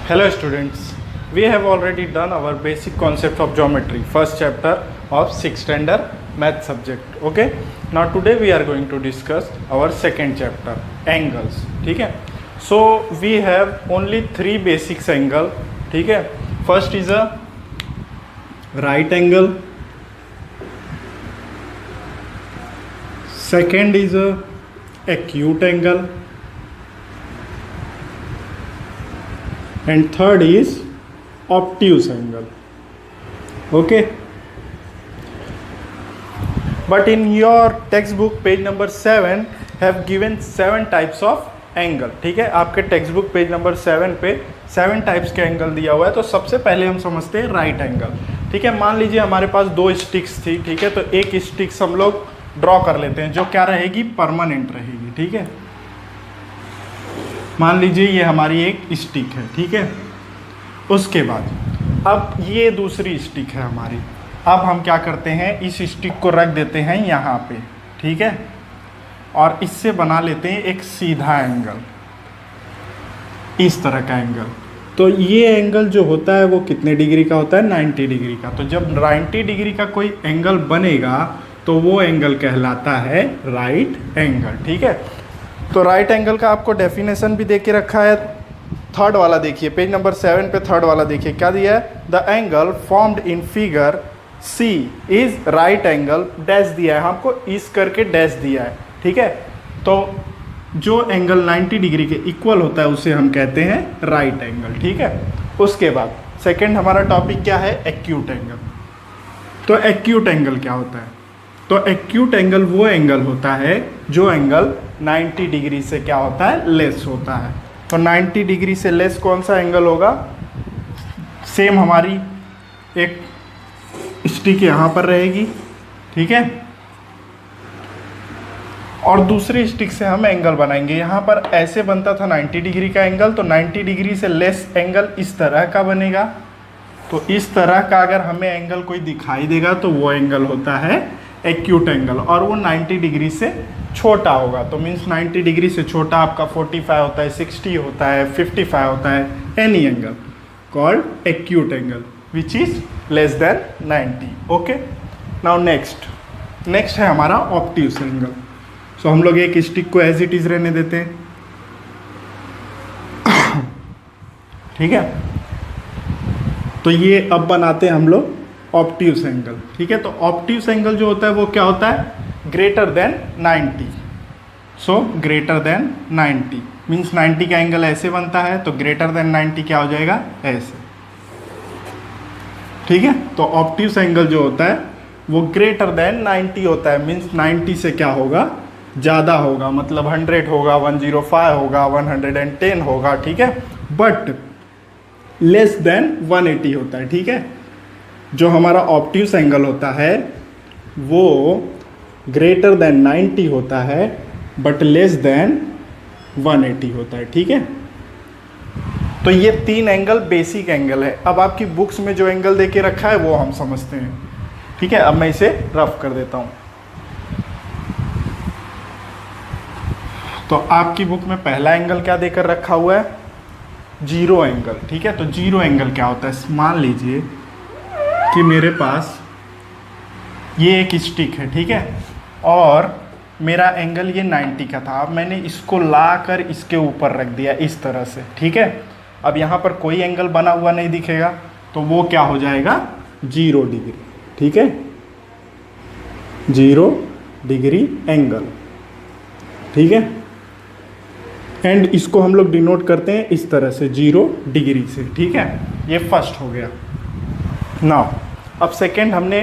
Hello students, we have already done our basic concept of geometry, first chapter of 6th standard math subject. Okay, now today we are going to discuss our second chapter, angles. ठीक है, so we have only three basic angle. ठीक है, first is a right angle, second is a acute angle, and third is obtuse angle. Okay, but in your textbook page number 7 have given 7 types of angle. ठीक है, आपके text book page number 7 पे 7 types के angle दिया हुआ है. तो सबसे पहले हम समझते हैं राइट एंगल. ठीक है, मान लीजिए हमारे पास 2 स्टिक्स थी. ठीक है, तो एक स्टिक्स हम लोग ड्रॉ कर लेते हैं जो क्या रहेगी, परमानेंट रहेगी. ठीक है, मान लीजिए ये हमारी एक स्टिक है. ठीक है, उसके बाद अब ये दूसरी स्टिक है हमारी. अब हम क्या करते हैं, इस स्टिक को रख देते हैं यहाँ पे. ठीक है, और इससे बना लेते हैं एक सीधा एंगल, इस तरह का एंगल. तो ये एंगल जो होता है वो कितने डिग्री का होता है, 90 डिग्री का. तो जब 90 डिग्री का कोई एंगल बनेगा तो वो एंगल कहलाता है राइट एंगल. ठीक है, तो राइट एंगल का आपको डेफिनेशन भी दे के रखा है. थर्ड वाला देखिए, पेज नंबर 7 पे थर्ड वाला देखिए क्या दिया है, the angle formed in figure C is right angle dash दिया है, हमको इस करके डैश दिया है. ठीक है, तो जो एंगल 90 डिग्री के इक्वल होता है उसे हम कहते हैं राइट एंगल. ठीक है, उसके बाद सेकंड हमारा टॉपिक क्या है, एक्यूट एंगल. तो एक्यूट एंगल क्या होता है, तो एक्यूट एंगल वो एंगल होता है जो एंगल 90 डिग्री से क्या होता है, लेस होता है. तो 90 डिग्री से लेस कौन सा एंगल होगा, सेम हमारी एक स्टिक यहाँ पर रहेगी. ठीक है, और दूसरी स्टिक से हम एंगल बनाएंगे. यहाँ पर ऐसे बनता था 90 डिग्री का एंगल, तो 90 डिग्री से लेस एंगल इस तरह का बनेगा. तो इस तरह का अगर हमें एंगल कोई दिखाई देगा तो वो एंगल होता है एक्यूट एंगल, और वो 90 डिग्री से छोटा होगा. तो मीन्स 90 डिग्री से छोटा आपका 45 होता है, 60 होता है, 55 होता है, any angle called acute angle which is less than 90. Okay, now next है हमारा ऑब्ट्यूस एंगल. सो हम लोग एक स्टिक को एज इट इज रहने देते हैं. ठीक है, तो ये अब बनाते हैं हम लोग ऑब्ट्यूस एंगल. ठीक है, तो ऑब्ट्यूस एंगल जो होता है वो क्या होता है, greater than 90. So greater than 90 means 90 का एंगल ऐसे बनता है, तो ग्रेटर देन 90 क्या हो जाएगा, ऐसे. ठीक है, तो ऑब्ट्यूस एंगल जो होता है वो ग्रेटर देन 90 होता है, मीन्स 90 से क्या होगा, ज़्यादा होगा. मतलब 100 होगा, 105 होगा, 110 होगा. ठीक है, बट लेस देन 180 होता है. ठीक है, जो हमारा ऑब्ट्यूस एंगल होता है वो ग्रेटर देन 90 होता है बट लेस देन 180 होता है. ठीक है, तो ये 3 एंगल बेसिक एंगल है. अब आपकी बुक्स में जो एंगल देके रखा है वो हम समझते हैं. ठीक है, अब मैं इसे रफ कर देता हूँ. तो आपकी बुक में पहला एंगल क्या देकर रखा हुआ है, जीरो एंगल. ठीक है, तो जीरो एंगल क्या होता है, मान लीजिए कि मेरे पास ये एक स्टिक है. ठीक है, और मेरा एंगल ये 90 का था. अब मैंने इसको लाकर इसके ऊपर रख दिया इस तरह से. ठीक है, अब यहाँ पर कोई एंगल बना हुआ नहीं दिखेगा, तो वो क्या हो जाएगा, 0 डिग्री. ठीक है, 0 डिग्री एंगल. ठीक है, एंड इसको हम लोग डिनोट करते हैं इस तरह से 0 डिग्री से. ठीक है, ये फर्स्ट हो गया. नाउ अब सेकेंड हमने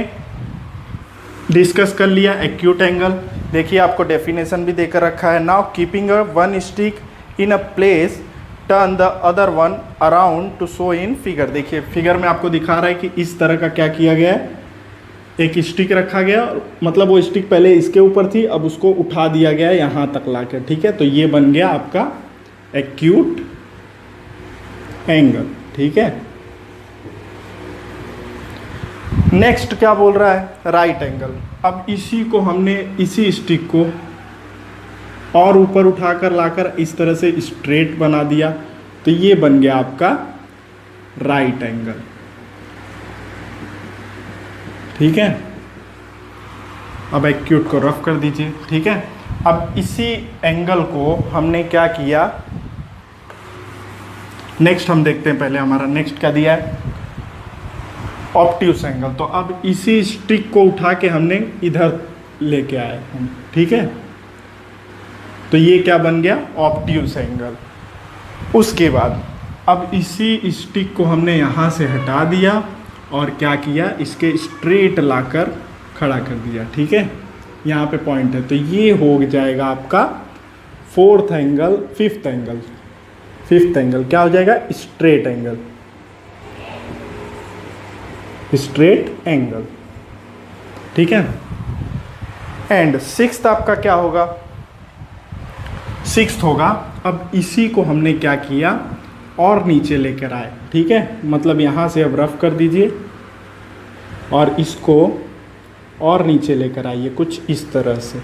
डिस्कस कर लिया एक्यूट एंगल. देखिए आपको डेफिनेशन भी देकर रखा है. Now keeping a one stick in a place turn the other one around two show in figure. देखिए फिगर में आपको दिखा रहा है कि इस तरह का क्या किया गया है, एक स्टिक रखा गया, मतलब वो स्टिक पहले इसके ऊपर थी, अब उसको उठा दिया गया है यहाँ तक लाकर. ठीक है, तो ये बन गया आपका एक्यूट एंगल. ठीक है, नेक्स्ट क्या बोल रहा है, राइट एंगल. अब इसी को हमने इसी स्टिक को और ऊपर उठाकर लाकर इस तरह से स्ट्रेट बना दिया, तो ये बन गया आपका राइट एंगल। ठीक है, अब एक्यूट को रफ कर दीजिए। ठीक है, अब इसी एंगल को हमने क्या किया, नेक्स्ट हम देखते हैं। पहले हमारा नेक्स्ट क्या दिया है, ऑब्ट्यूस एंगल। तो अब इसी स्टिक को उठा के हमने इधर लेके आए हम। ठीक है, तो ये क्या बन गया, ऑब्ट्यूस एंगल। उसके बाद अब इसी स्टिक को हमने यहाँ से हटा दिया और क्या किया, इसके स्ट्रेट लाकर खड़ा कर दिया। ठीक है, यहाँ पे पॉइंट है, तो ये हो जाएगा आपका fourth angle, fifth angle. Fifth angle क्या हो जाएगा, स्ट्रेट एंगल, स्ट्रेट एंगल। ठीक है, एंड सिक्स्थ आपका क्या होगा, सिक्स्थ होगा, अब इसी को हमने क्या किया और नीचे लेकर आए। ठीक है, मतलब यहाँ से अब रफ कर दीजिए और इसको और नीचे लेकर आइए कुछ इस तरह से।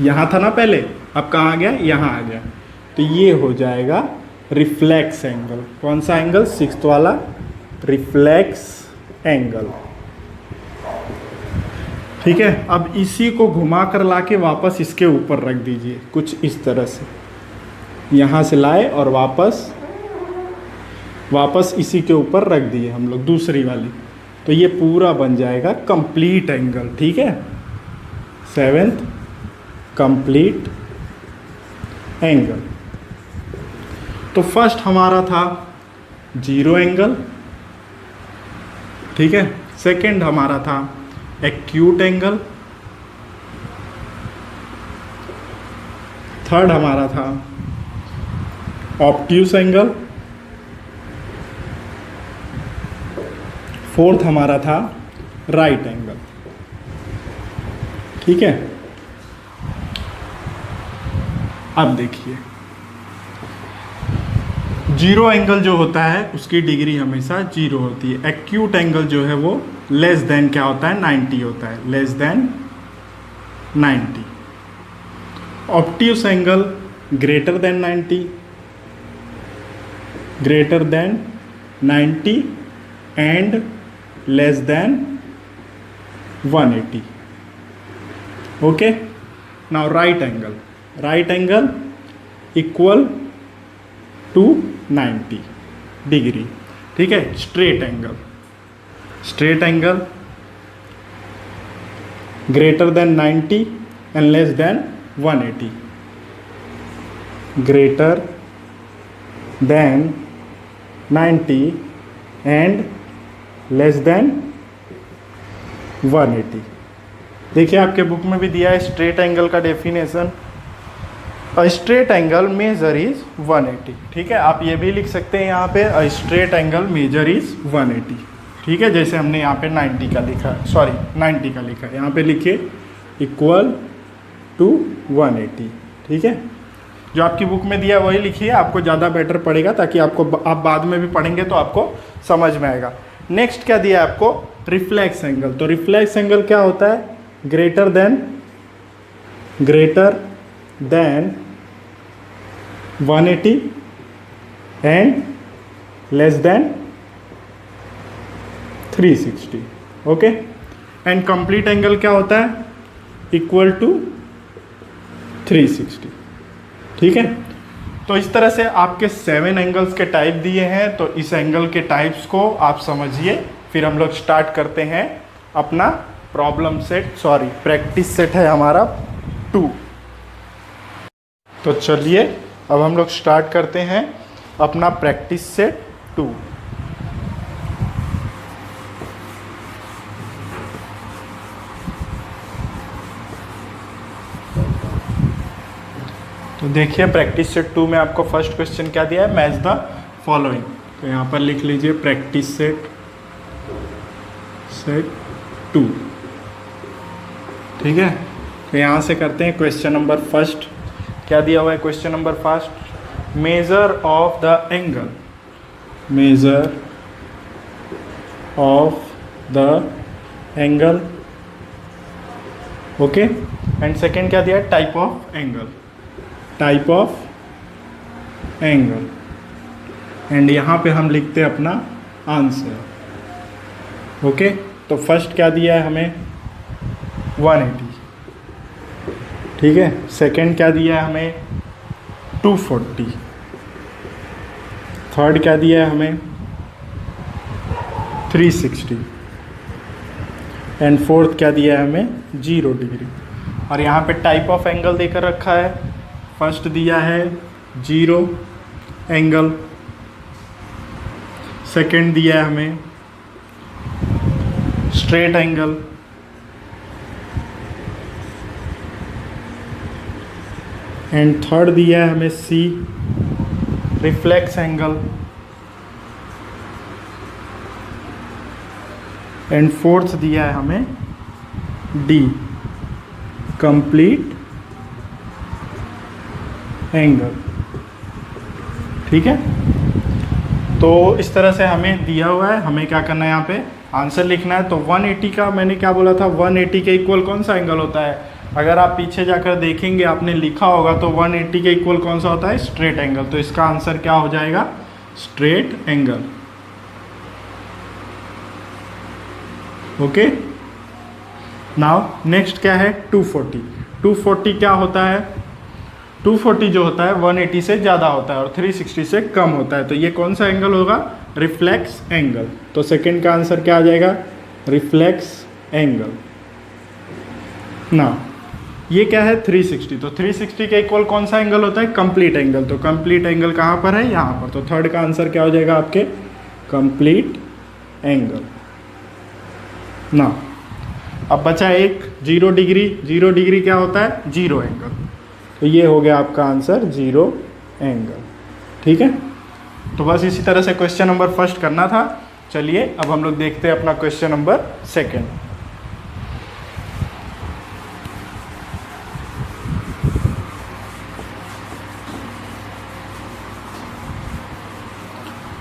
यहाँ था ना पहले, अब कहाँ आ गया, यहाँ आ गया। तो ये हो जाएगा रिफ्लेक्स एंगल। कौन सा एंगल, सिक्स्थ वाला, रिफ्लेक्स एंगल। ठीक है, अब इसी को घुमा कर ला के वापस इसके ऊपर रख दीजिए कुछ इस तरह से। यहाँ से लाए और वापस इसी के ऊपर रख दिए हम लोग दूसरी वाली, तो ये पूरा बन जाएगा कंप्लीट एंगल। ठीक है, सेवेंथ कंप्लीट एंगल। तो फर्स्ट हमारा था जीरो एंगल। ठीक है, सेकंड हमारा था एक्यूट एंगल। थर्ड हमारा था ऑब्ट्यूस एंगल। फोर्थ हमारा था राइट एंगल। ठीक है, अब देखिए, जीरो एंगल जो होता है उसकी डिग्री हमेशा जीरो होती है। एक्यूट एंगल जो है वो लेस देन क्या होता है, 90 होता है, less than 90। Obtuse angle greater than 90, greater than 90 and less than 180। Okay, now right angle, right angle equal to 90 degree. ठीक है, straight angle, straight angle greater than 90 and less than 180, greater than 90 and less than 180। देखिए आपके book में भी दिया है straight angle का definition, straight angle measure is 180। ठीक है, आप ये भी लिख सकते हैं यहाँ पे स्ट्रेट एंगल मेजर इज 180। ठीक है, जैसे हमने यहाँ पे 90 का लिखा है, सॉरी 90 का लिखा है, यहाँ पे लिखिए इक्वल टू 180। ठीक है, जो आपकी बुक में दिया वही लिखिए, आपको ज़्यादा बेटर पड़ेगा, ताकि आपको आप बाद में भी पढ़ेंगे तो आपको समझ में आएगा। नेक्स्ट क्या दिया है आपको, रिफ्लेक्स एंगल। तो रिफ्लेक्स एंगल क्या होता है, greater than 180 and less then 360। Okay, and complete angle क्या होता है, इक्वल टू 360। ठीक है, तो इस तरह से आपके 7 एंगल्स के टाइप दिए हैं। तो इस एंगल के टाइप्स को आप समझिए, फिर हम लोग स्टार्ट करते हैं अपना problem set, sorry practice set है हमारा 2। तो चलिए अब हम लोग स्टार्ट करते हैं अपना प्रैक्टिस सेट 2। तो देखिए प्रैक्टिस सेट 2 में आपको फर्स्ट क्वेश्चन क्या दिया है, मैच द फॉलोइंग। तो यहाँ पर लिख लीजिए प्रैक्टिस सेट 2। ठीक है, तो यहाँ से करते हैं क्वेश्चन नंबर फर्स्ट। क्या दिया हुआ है question number first, measure of the angle, measure of the angle. Okay, and second क्या दिया है, type of angle, type of angle. And यहाँ पे हम लिखते हैं अपना आंसर। ओके, तो फर्स्ट क्या दिया है हमें 180, ठीक है। सेकंड क्या दिया है हमें 240, थर्ड क्या दिया है हमें 360 एंड फोर्थ क्या दिया है हमें 0 डिग्री। और यहाँ पे टाइप ऑफ एंगल देकर रखा है। फर्स्ट दिया है 0 एंगल, सेकंड दिया है हमें स्ट्रेट एंगल, एंड थर्ड दिया है हमें सी रिफ्लेक्स एंगल, एंड फोर्थ दिया है हमें डी कंप्लीट एंगल, ठीक है। तो इस तरह से हमें दिया हुआ है, हमें क्या करना है यहाँ पे आंसर लिखना है। तो 180 का मैंने क्या बोला था, 180 के इक्वल कौन सा एंगल होता है? अगर आप पीछे जाकर देखेंगे आपने लिखा होगा तो 180 के इक्वल कौन सा होता है? Straight angle. तो इसका आंसर क्या हो जाएगा? Straight angle. Okay, now next क्या है 240। 240 क्या होता है? 240 जो होता है 180 से ज़्यादा होता है और 360 से कम होता है। तो ये कौन सा एंगल होगा? Reflex angle. तो सेकंड का आंसर क्या आ जाएगा? Reflex angle. ना ये क्या है 360। तो 360 के इक्वल कौन सा एंगल होता है? Complete angle. तो कंप्लीट एंगल कहाँ पर है? यहाँ पर। तो थर्ड का आंसर क्या हो जाएगा आपके? Complete angle. ना अब बचा एक 0 डिग्री। 0 डिग्री क्या होता है? Zero angle. तो ये हो गया आपका आंसर 0 एंगल, ठीक है। तो बस इसी तरह से क्वेश्चन नंबर फर्स्ट करना था। चलिए अब हम लोग देखते हैं अपना क्वेश्चन नंबर सेकंड।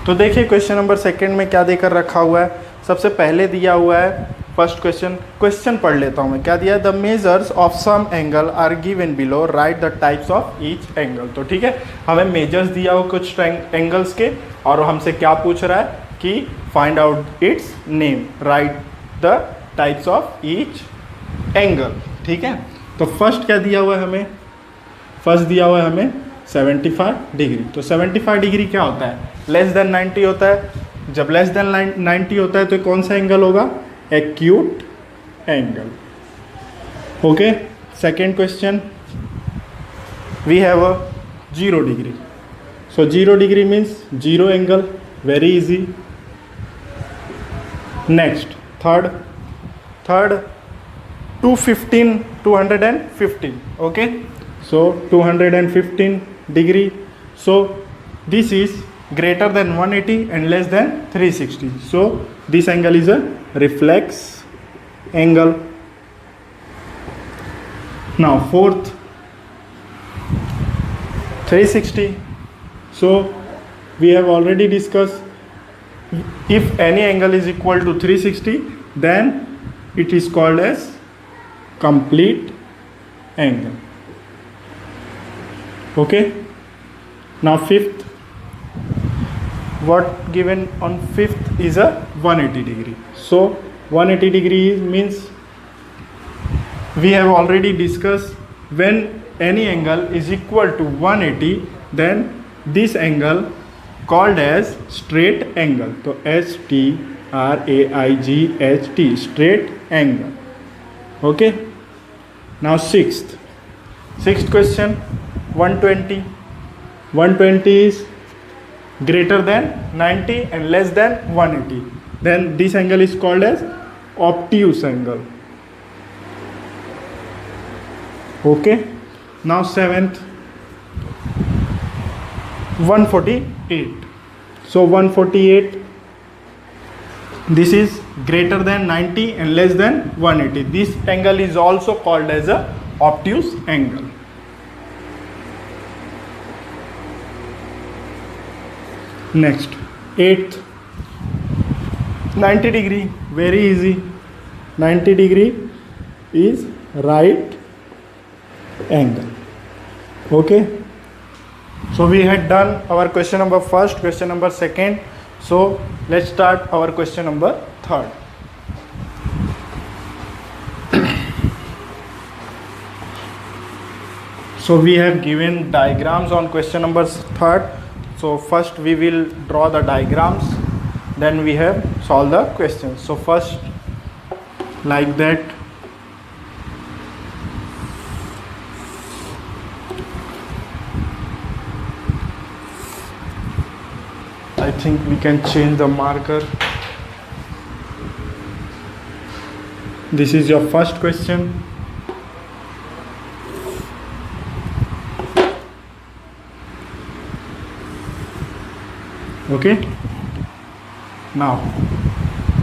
तो देखिए क्वेश्चन नंबर सेकंड में क्या देकर रखा हुआ है। सबसे पहले दिया हुआ है फर्स्ट क्वेश्चन पढ़ लेता हूँ मैं। क्या दिया है? The measures of some angle are given below, right the types of each angle. तो ठीक है, हमें मेजर्स दिया हुआ कुछ एंगल्स के और हमसे क्या पूछ रहा है कि find out it's name, right the types of each angle, ठीक है। तो फर्स्ट क्या दिया हुआ है हमें? फर्स्ट दिया हुआ है हमें 75 डिग्री। तो 75 डिग्री क्या होता है? लेस देन 90 होता है। जब लेस देन 90 होता है तो कौन सा एंगल होगा? Acute angle. Okay, second question we have a 0 degree. So 0 degree means 0 angle, very easy. Next third 215 okay, so 215 degree. So this is greater than 180 and less than 360. So this angle is a reflex angle. Now fourth 360. So we have already discussed if any angle is equal to 360 then it is called as complete angle. Okay, now fifth, what given on fifth is a 180 degree. So 180 degree means we have already discussed when any angle is equal to 180 then this angle called as straight angle. So STRAIGHT, straight angle. Okay, now sixth question 120 is greater than 90 and less than 180, then this angle is called as obtuse angle. Okay, now seventh 148. So 148, this is greater than 90 and less than 180. This angle is also called as a obtuse angle. Next eighth 90 degree, very easy. 90 degree is right angle. Okay, so we had done our question number first, question number second. So let's start our question number 3rd. So we have given diagrams on question number 3rd. So first we will draw the diagrams, then we have solve the questions. So first like that, I think we can change the marker. This is your first question. Okay. Now,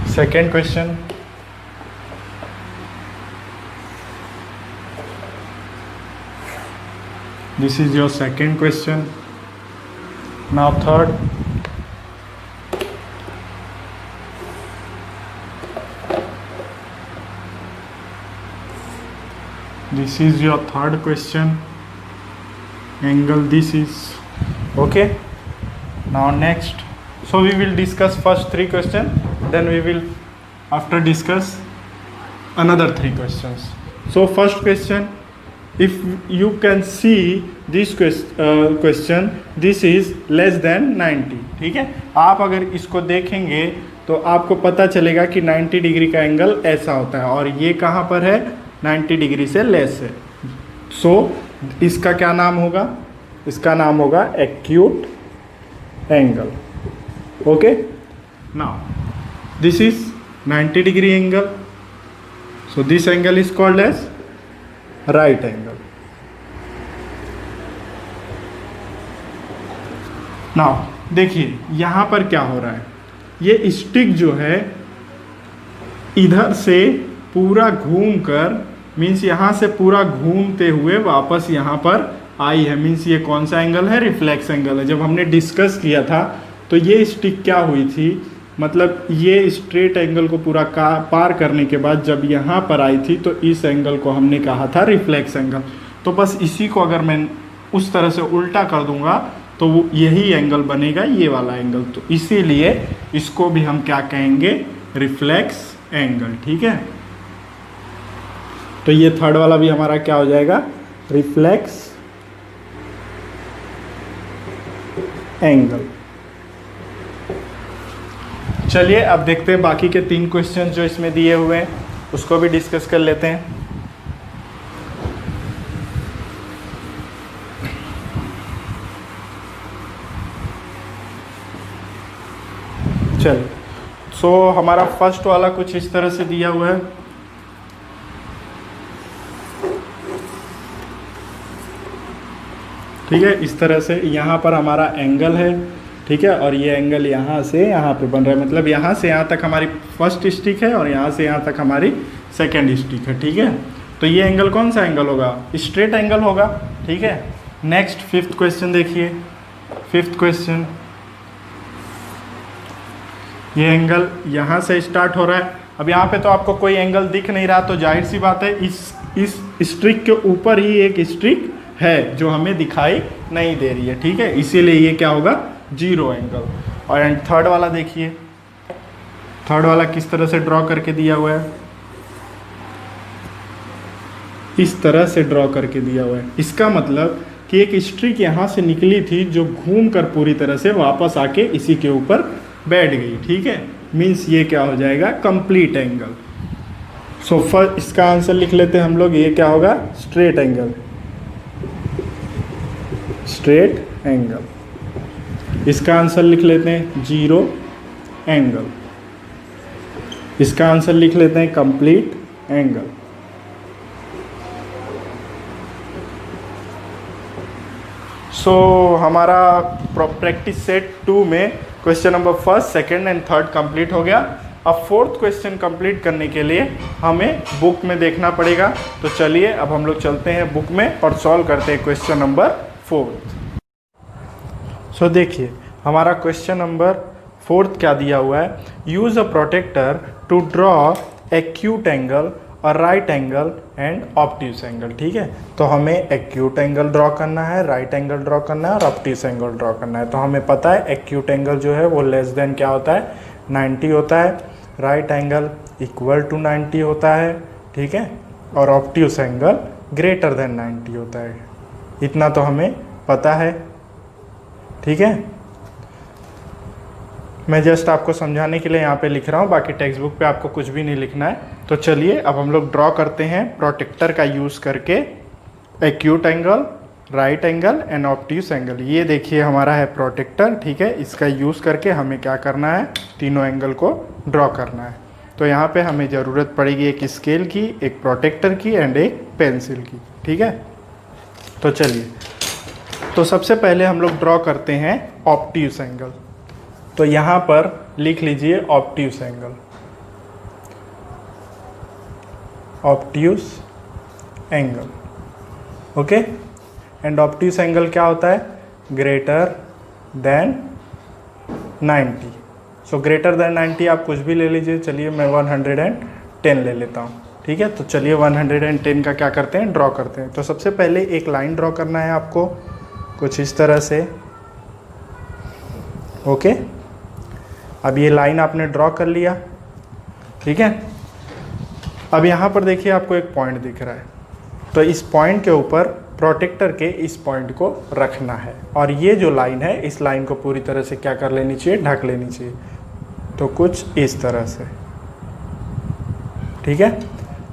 second question. This is your second question. Now, third. This is your third question. Angle this is. Okay. Now next. So we will discuss first 3 questions. Then we will after discuss another 3 questions. So first question. If you can see this question, this is less than 90. ठीक है. आप अगर इसको देखेंगे तो आपको पता चलेगा कि 90 डिग्री का एंगल ऐसा होता है और ये कहाँ पर है, 90 डिग्री से लेस है. सो इसका क्या नाम होगा, इसका नाम होगा acute angle. Okay. Now this is 90 degree angle. So this angle is called as right angle. Now देखिए यहां पर क्या हो रहा है, ये स्टिक जो है इधर से पूरा घूमकर, मीन्स यहाँ से पूरा घूमते हुए वापस यहाँ पर आई है. मीन्स ये कौन सा एंगल है, रिफ्लेक्स एंगल है. जब हमने डिस्कस किया था तो ये स्टिक क्या हुई थी, मतलब ये स्ट्रेट एंगल को पूरा पार करने के बाद जब यहाँ पर आई थी तो इस एंगल को हमने कहा था रिफ्लेक्स एंगल. तो बस इसी को अगर मैं उस तरह से उल्टा कर दूंगा तो वो यही एंगल बनेगा, ये वाला एंगल. तो इसीलिए इसको भी हम क्या कहेंगे, रिफ्लेक्स एंगल. ठीक है. तो ये थर्ड वाला भी हमारा क्या हो जाएगा, रिफ्लेक्स एंगल. चलिए अब देखते हैं बाकी के 3 क्वेश्चन जो इसमें दिए हुए हैं, उसको भी डिस्कस कर लेते हैं. चलिए. सो हमारा फर्स्ट वाला कुछ इस तरह से दिया हुआ है. ठीक है. इस तरह से यहाँ पर हमारा एंगल है. ठीक है. और ये एंगल यहाँ से यहाँ पे बन रहा है, मतलब यहाँ से यहाँ तक हमारी फर्स्ट स्टिक है और यहाँ से यहाँ तक हमारी सेकंड स्टिक है. ठीक है. तो ये एंगल कौन सा एंगल होगा, स्ट्रेट एंगल होगा. ठीक है. नेक्स्ट 5th क्वेश्चन देखिए. 5th क्वेश्चन, ये एंगल यहाँ से स्टार्ट हो रहा है. अब यहाँ पे तो आपको कोई एंगल दिख नहीं रहा, तो जाहिर सी बात है इस स्ट्रिक के ऊपर ही एक स्ट्रिक है जो हमें दिखाई नहीं दे रही है. ठीक है. इसीलिए ये क्या होगा, 0 एंगल. और एंड थर्ड वाला देखिए, थर्ड वाला किस तरह से ड्रॉ करके दिया हुआ है, इस तरह से ड्रॉ करके दिया हुआ है. इसका मतलब कि एक स्ट्रिक यहाँ से निकली थी जो घूम कर पूरी तरह से वापस आके इसी के ऊपर बैठ गई. ठीक है. मीन्स ये क्या हो जाएगा, कंप्लीट एंगल. सो फर्स्ट इसका आंसर लिख लेते हैं हम लोग. ये क्या होगा, स्ट्रेट एंगल. Straight angle. इसका आंसर लिख लेते हैं 0 एंगल. इसका आंसर लिख लेते हैं कंप्लीट एंगल. सो हमारा प्रैक्टिस सेट 2 में question number 1st, 2nd and 3rd complete हो गया. अब 4th क्वेश्चन कंप्लीट करने के लिए हमें बुक में देखना पड़ेगा. तो चलिए अब हम लोग चलते हैं बुक में और सॉल्व करते हैं क्वेश्चन नंबर 4th. सो देखिए हमारा क्वेश्चन नंबर 4th क्या दिया हुआ है, use a protractor to draw acute angle और right angle and obtuse angle, ठीक है। तो हमें एक्यूट एंगल ड्रॉ करना है, राइट एंगल ड्रॉ करना है और ऑब्ट्यूस एंगल ड्रॉ करना है। तो हमें पता है एक्यूट एंगल जो है वो लेस देन क्या होता है, 90 होता है, राइट एंगल इक्वल टू 90 होता है, ठीक है, और ऑब्ट्यूस एंगल ग्रेटर देन 90 होता है। इतना तो हमें पता है, ठीक है। मैं जस्ट आपको समझाने के लिए यहाँ पे लिख रहा हूँ, बाकी टेक्स्ट बुक पे आपको कुछ भी नहीं लिखना है। तो चलिए अब हम लोग ड्रॉ करते हैं प्रोटेक्टर का यूज़ करके acute angle, right angle and obtuse angle. ये देखिए हमारा है प्रोटेक्टर, ठीक है। इसका यूज़ करके हमें क्या करना है, तीनों एंगल को ड्रॉ करना है। तो यहाँ पे हमें ज़रूरत पड़ेगी एक स्केल की, एक प्रोटेक्टर की एंड एक पेंसिल की, ठीक है। तो चलिए, तो सबसे पहले हम लोग ड्रॉ करते हैं ऑब्ट्यूस एंगल। तो यहाँ पर लिख लीजिए obtuse angle, obtuse angle, okay. And obtuse angle क्या होता है, greater than 90। So greater than 90 आप कुछ भी ले लीजिए। चलिए मैं 110 ले लेता हूँ, ठीक है। तो चलिए 110 का क्या करते हैं, ड्रॉ करते हैं। तो सबसे पहले एक लाइन ड्रॉ करना है आपको कुछ इस तरह से, ओके। अब ये लाइन आपने ड्रॉ कर लिया, ठीक है। अब यहाँ पर देखिए आपको एक पॉइंट दिख रहा है, तो इस पॉइंट के ऊपर प्रोटेक्टर के इस पॉइंट को रखना है और ये जो लाइन है इस लाइन को पूरी तरह से क्या कर लेनी चाहिए, ढक लेनी चाहिए। तो कुछ इस तरह से, ठीक है।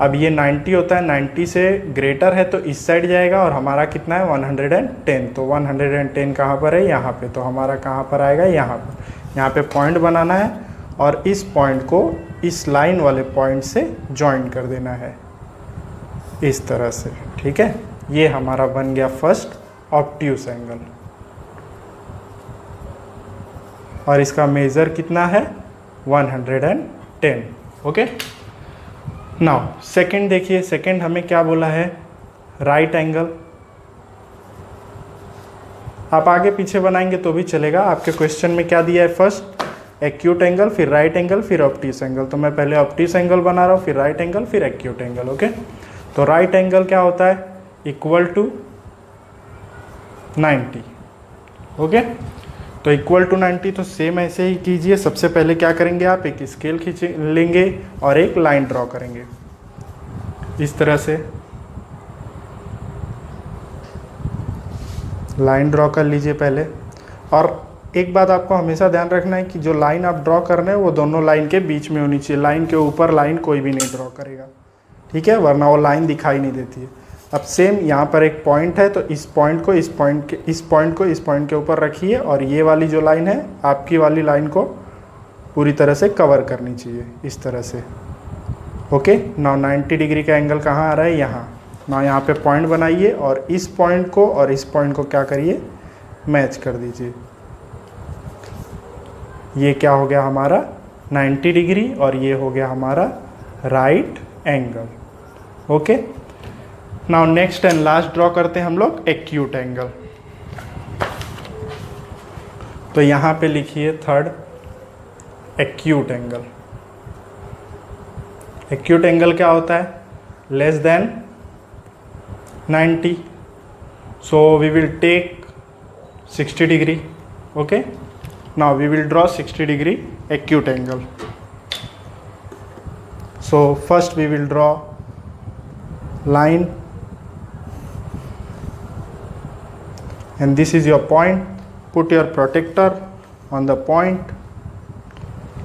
अब ये 90 होता है, 90 से ग्रेटर है तो इस साइड जाएगा और हमारा कितना है 110। तो 110 कहाँ पर है, यहाँ पे। तो हमारा कहाँ पर आएगा, यहाँ पर। यहाँ पे पॉइंट बनाना है और इस पॉइंट को इस लाइन वाले पॉइंट से जॉइन कर देना है इस तरह से, ठीक है। ये हमारा बन गया फर्स्ट ऑब्ट्यूस एंगल और इसका मेजर कितना है 110, ओके। नाउ सेकंड देखिए, सेकंड हमें क्या बोला है, राइट एंगल। आप आगे पीछे बनाएंगे तो भी चलेगा। आपके क्वेश्चन में क्या दिया है, फर्स्ट एक्यूट एंगल, फिर राइट एंगल, फिर ऑब्ट्यूस एंगल। तो मैं पहले ऑब्ट्यूस एंगल बना रहा हूँ, फिर राइट एंगल, फिर एक्यूट एंगल, ओके। तो राइट एंगल क्या होता है, इक्वल टू 90, ओके। तो इक्वल टू 90, तो सेम ऐसे ही कीजिए। सबसे पहले क्या करेंगे, आप एक स्केल खींच लेंगे और एक लाइन ड्रॉ करेंगे इस तरह से। लाइन ड्रॉ कर लीजिए पहले। और एक बात आपको हमेशा ध्यान रखना है कि जो लाइन आप ड्रॉ कर रहे हैं वो दोनों लाइन के बीच में होनी चाहिए। लाइन के ऊपर लाइन कोई भी नहीं ड्रॉ करेगा, ठीक है, वरना वो लाइन दिखाई नहीं देती है। अब सेम यहाँ पर एक पॉइंट है, तो इस पॉइंट को इस पॉइंट के ऊपर रखिए और ये वाली जो लाइन है आपकी वाली लाइन को पूरी तरह से कवर करनी चाहिए इस तरह से, ओके। नाउ 90 डिग्री का एंगल कहाँ आ रहा है, यहाँ। नाउ यहाँ पे पॉइंट बनाइए और इस पॉइंट को और इस पॉइंट को क्या करिए, मैच कर दीजिए। ये क्या हो गया हमारा 90 डिग्री और ये हो गया हमारा right angle, okay. Now next and last draw करते हैं हम लोग एक्यूट एंगल। तो यहाँ पे लिखिए third acute angle. Acute angle क्या होता है, less than 90। So we will take 60 degree, okay. Now we will draw 60 degree acute angle. So first we will draw line, and this is your point. Put your protector on the point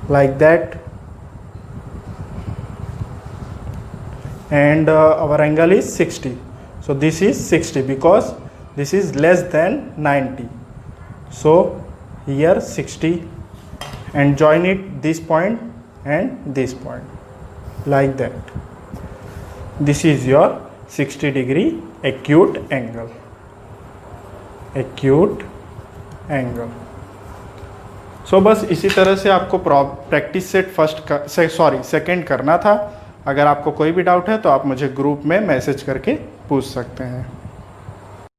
like that, and our angle is 60. So this is 60 because this is less than 90. So here 60, and join it this point and this point like that. This is your 60 degree acute angle. Acute angle. So बस इसी तरह से आपको practice set second करना था। अगर आपको कोई भी डाउट है तो आप मुझे ग्रुप में मैसेज करके पूछ सकते हैं।